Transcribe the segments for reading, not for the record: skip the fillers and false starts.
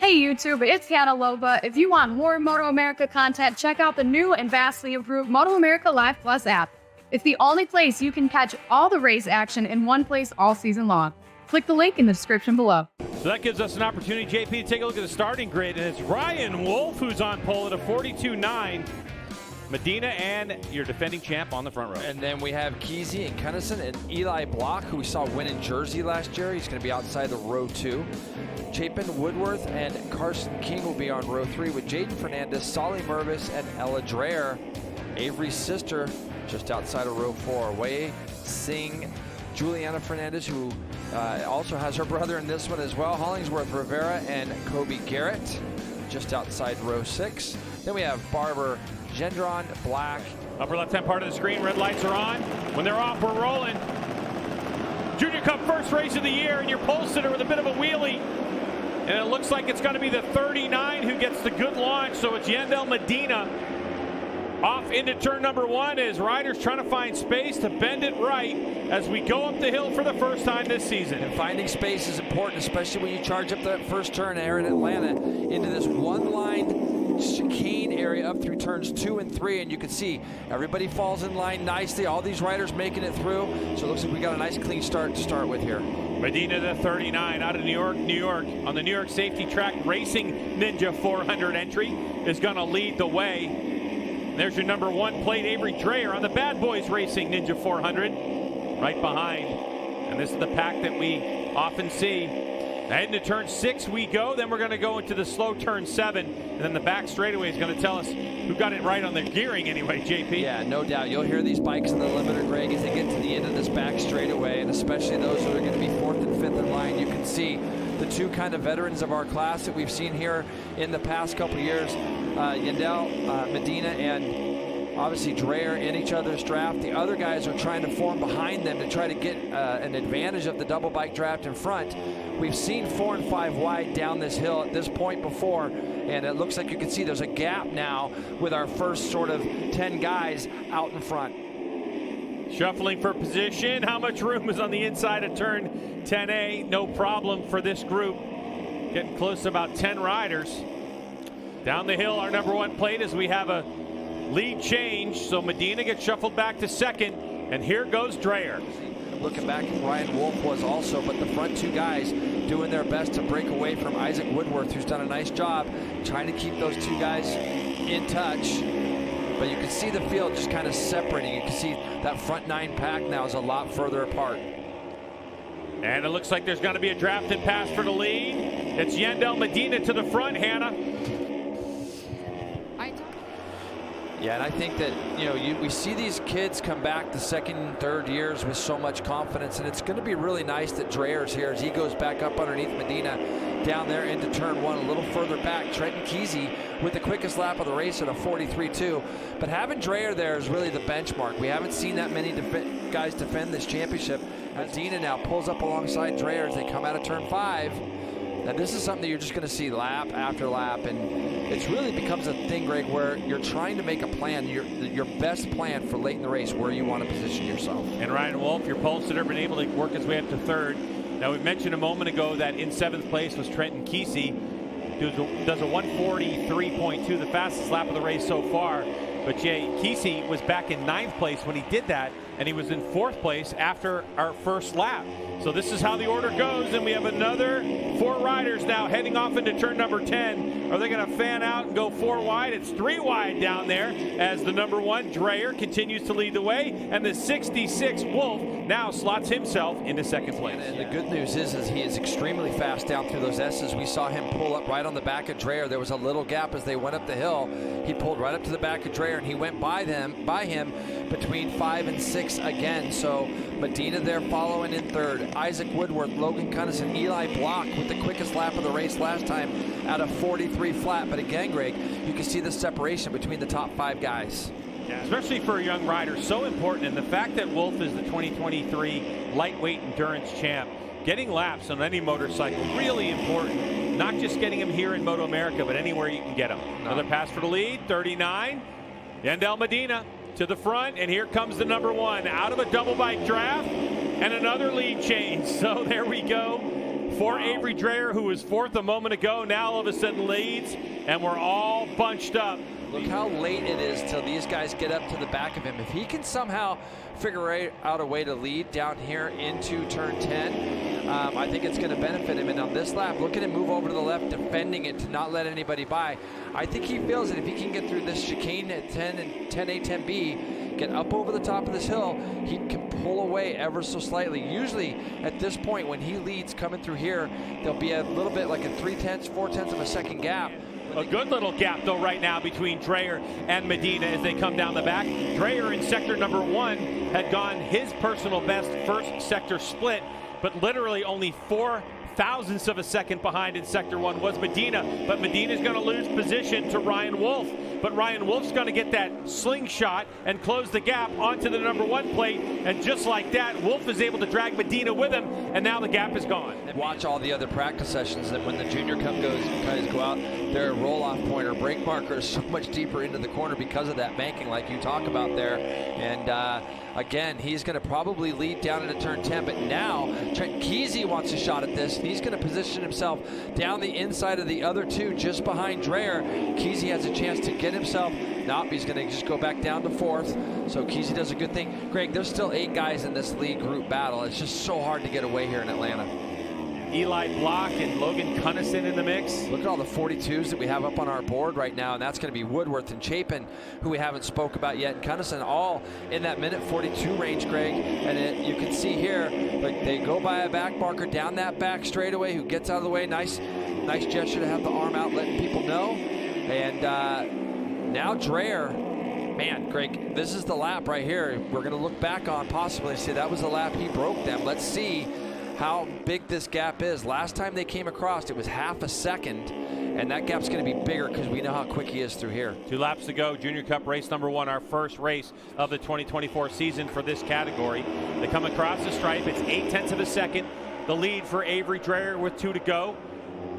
Hey YouTube, it's Hannah Loba. If you want more MotoAmerica content, check out the new and vastly improved MotoAmerica Live Plus app. It's the only place you can catch all the race action in one place all season long. Click the link in the description below. So that gives us an opportunity, JP, to take a look at the starting grid, and it's Ryan Wolf who's on pole at a 42.9. Medina and your defending champ on the front row. And then we have Kesey and Kennison and Eli Block, who we saw win in Jersey last year. He's going to be outside the row 2. Chapin Woodworth and Carson King will be on row 3 with Jaden Fernandez, Solly Mervis, and Ella Dreyer. Avery's sister just outside of row 4. Wei Singh, Juliana Fernandez, who also has her brother in this one as well. Hollingsworth Rivera and Kobe Garrett just outside row 6. Then we have Barber Gendron, Black. Upper left-hand part of the screen, red lights are on. When they're off, we're rolling. Junior Cup first race of the year, and your pole sitter with a bit of a wheelie. And it looks like it's going to be the 39 who gets the good launch, so it's Yandel Medina off into turn number 1 as riders trying to find space to bend it right as we go up the hill for the first time this season. And finding space is important, especially when you charge up that first turn here in Atlanta into this one-line chicane area up through turns 2 and 3, and you can see everybody falls in line nicely. All these riders making it through, so it looks like we got a nice clean start to start with here. Medina, the 39, out of New York, on the New York Safety Track Racing Ninja 400 entry, is going to lead the way. There's your number 1 plate, Avery Dreyer, on the Bad Boys Racing Ninja 400, right behind. And this is the pack that we often see. Heading to turn 6 we go, then we're going to go into the slow turn 7, and then the back straightaway is going to tell us who got it right on the gearing anyway, JP. Yeah, no doubt. You'll hear these bikes in the limiter, Greg, as they get to the end of this back straightaway, and especially those who are going to be 4th and 5th in line. You can see the two kind of veterans of our class that we've seen here in the past couple years, Yandel, Medina, and obviously Dreyer in each other's draft. The other guys are trying to form behind them to try to get an advantage of the double bike draft in front. We've seen 4 and 5 wide down this hill at this point before, and it looks like you can see there's a gap now with our first sort of 10 guys out in front. Shuffling for position. How much room is on the inside of turn 10A? No problem for this group. Getting close to about 10 riders. Down the hill, our number 1 plate as we have a lead change. So Medina gets shuffled back to 2nd, and here goes Dreyer. Looking back, Ryan Wolf was also, but the front 2 guys doing their best to break away from Isaac Woodworth, who's done a nice job trying to keep those 2 guys in touch. But you can see the field just kind of separating. You can see that front 9 pack now is a lot further apart. And it looks like there's going to be a drafted pass for the lead. It's Yandel Medina to the front, Hannah. Yeah, and I think that, you know, we see these kids come back the 2nd and 3rd years with so much confidence, and it's going to be really nice that Dreyer's here as he goes back up underneath Medina down there into turn 1, a little further back. Trenton Kesey with the quickest lap of the race at a 43.2. But having Dreyer there is really the benchmark. We haven't seen that many guys defend this championship. Medina now pulls up alongside Dreyer as they come out of turn 5. Now this is something that you're just going to see lap after lap, and it really becomes a thing, Greg, where you're trying to make a plan, your best plan for late in the race, where you want to position yourself. And Ryan Wolf, your pole sitter, been able to work his way up to 3rd. Now we mentioned a moment ago that in 7th place was Trenton Kesey, does a 143.2, the fastest lap of the race so far. But Kesey was back in 9th place when he did that, and he was in 4th place after our first lap. So this is how the order goes, and we have another 4 riders now heading off into turn number 10. Are they going to fan out and go 4 wide? It's 3 wide down there as the number 1, Dreyer, continues to lead the way, and the 66 Wolf now slots himself into 2nd place. And the good news is he is extremely fast down through those S's. We saw him pull up right on the back of Dreyer. There was a little gap as they went up the hill. He pulled right up to the back of Dreyer, and he went by him between 5 and 6 again. So Medina there following in 3rd. Isaac Woodworth, Logan Cunnison, Eli Block with the quickest lap of the race last time at a 43 flat. But again, Greg, you can see the separation between the top 5 guys. Yeah, especially for a young rider, so important. And the fact that Wolf is the 2023 lightweight endurance champ, getting laps on any motorcycle, really important. Not just getting him here in MotoAmerica, but anywhere you can get him. Another pass for the lead, 39. Yandel Medina to the front, and here comes the number 1 out of a double bike draft, and another lead change. So there we go. for Avery Dreyer, who was fourth a moment ago, now all of a sudden leads, and we're all bunched up. Look how late it is till these guys get up to the back of him. If he can somehow figure out a way to lead down here into turn 10, I think it's going to benefit him. And on this lap, look at him move over to the left, defending it to not let anybody by. I think he feels that if he can get through this chicane at 10 and 10A, 10B, get up over the top of this hill, he can pull away ever so slightly. Usually at this point when he leads coming through here, there'll be a little bit like a 3/10, 4/10 of a second gap. A good little gap, though, right now between Dreyer and Medina as they come down the back. Dreyer in sector number 1 had gone his personal best first sector split, but literally only 4/1000ths of a second behind in sector 1 was Medina. But Medina's going to lose position to Ryan Wolf. But Ryan Wolf's going to get that slingshot and close the gap onto the number 1 plate. And just like that, Wolf is able to drag Medina with him, and now the gap is gone. Watch all the other practice sessions, and when the Junior Cup guys go out, their roll-off point or brake marker is so much deeper into the corner because of that banking like you talk about there. And again, he's going to probably lead down into turn 10, but now Trent Kesey wants a shot at this. He's going to position himself down the inside of the other two just behind Dreyer. Kesey has a chance to get himself. Nope, he's going to just go back down to 4th. So Kesey does a good thing. Greg, there's still 8 guys in this lead group battle. It's just so hard to get away here in Atlanta. Eli Block and Logan Cunnison in the mix. Look at all the 42s that we have up on our board right now, and that's going to be Woodworth and Chapin, who we haven't spoke about yet, and Cunnison, all in that minute 42 range, Greg. And you can see here, like they go by a back marker down that back straightaway, who gets out of the way. Nice gesture to have the arm out, letting people know. And now Dreyer. Man, Greg, this is the lap right here. We're going to look back on possibly and say that was the lap he broke them. Let's see how big this gap is. Last time they came across, it was half a second, and that gap's going to be bigger because we know how quick he is through here. 2 laps to go. Junior Cup race number 1, our first race of the 2024 season for this category. They come across the stripe. It's 0.8 of a second. The lead for Avery Dreyer with 2 to go.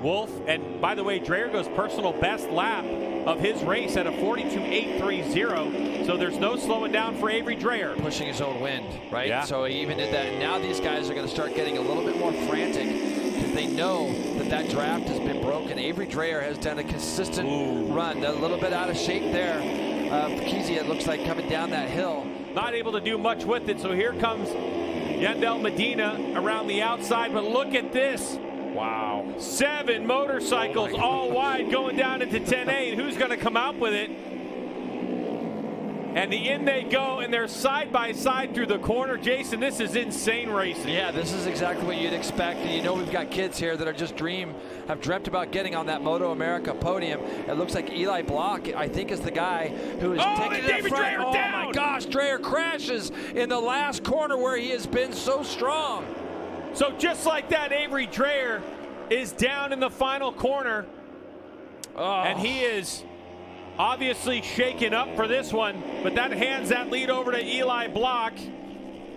Wolf, and by the way, Dreyer goes personal best lap of his race at a 42.830, so there's no slowing down for Avery Dreyer. Pushing his own wind, right? Yeah. So he even did that, and now these guys are going to start getting a little bit more frantic because they know that draft has been broken. Avery Dreyer has done a consistent run, a little bit out of shape there. Kesey, it looks like, coming down that hill. Not able to do much with it, so here comes Yandel Medina around the outside, but look at this. Wow. 7 motorcycles all wide going down into 10A. And who's going to come out with it? And in they go, and they're side by side through the corner. Jason, this is insane racing. Yeah, this is exactly what you'd expect. And you know we've got kids here that are just have dreamt about getting on that MotoAmerica podium. It looks like Eli Block, I think, is the guy who is taking it up front. Oh my gosh, Dreyer crashes in the last corner where he has been so strong. So just like that, Avery Dreyer is down in the final corner. And he is obviously shaken up for this one, but that hands that lead over to Eli Block.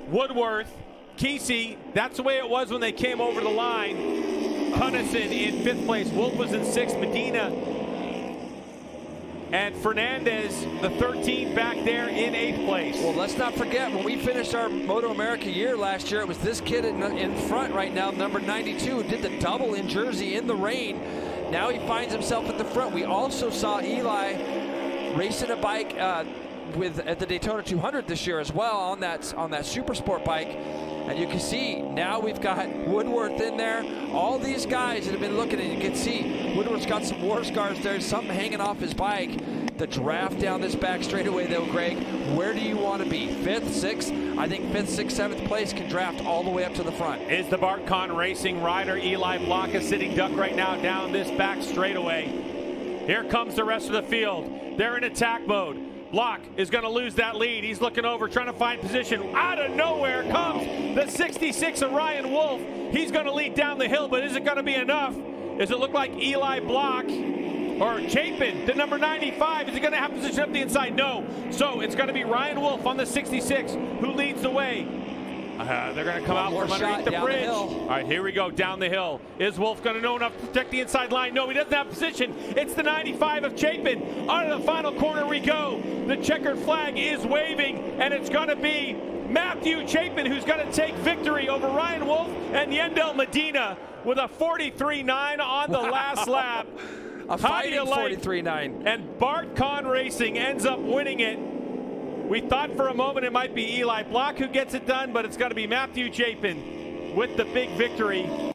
Woodworth, Kesey, that's the way it was when they came over the line. Cunnison in 5th place. Wolf was in 6th. Medina and Fernandez, the 13 back there, in 8th place. Well, let's not forget, when we finished our MotoAmerica year last year, it was this kid in front right now, number 92, who did the double in Jersey in the rain. Now he finds himself at the front. We also saw Eli racing a bike at the Daytona 200 this year as well on that Super Sport bike. And you can see now we've got Woodworth in there. All these guys that have been looking, and you can see Woodworth's got some war scars there, something hanging off his bike. The draft down this back straightaway though, Greg, where do you want to be? 5th, 6th? I think 5th, 6th, 7th place can draft all the way up to the front. Is the Bartcon Racing rider. Eli Block, a sitting duck right now down this back straightaway. Here comes the rest of the field. They're in attack mode. Block is going to lose that lead. He's looking over, trying to find position. Out of nowhere comes the 66 of Ryan Wolf. He's going to lead down the hill, but is it going to be enough? Does it look like Eli Block or Chapin, the number 95, is he going to have position up the inside? No. So it's going to be Ryan Wolf on the 66 who leads the way. They're going to come out from underneath the bridge. All right, here we go, down the hill. Is Wolf going to know enough to protect the inside line? No, he doesn't have position. It's the 95 of Chapin. On to the final corner we go. The checkered flag is waving, and it's going to be Matthew Chapin who's going to take victory over Ryan Wolf and Yandel Medina. with a 43.9 on the last lap. A fighting 43.9. And Bart Kahn Racing ends up winning it. We thought for a moment it might be Eli Block who gets it done, but it's got to be Matthew Chapin with the big victory.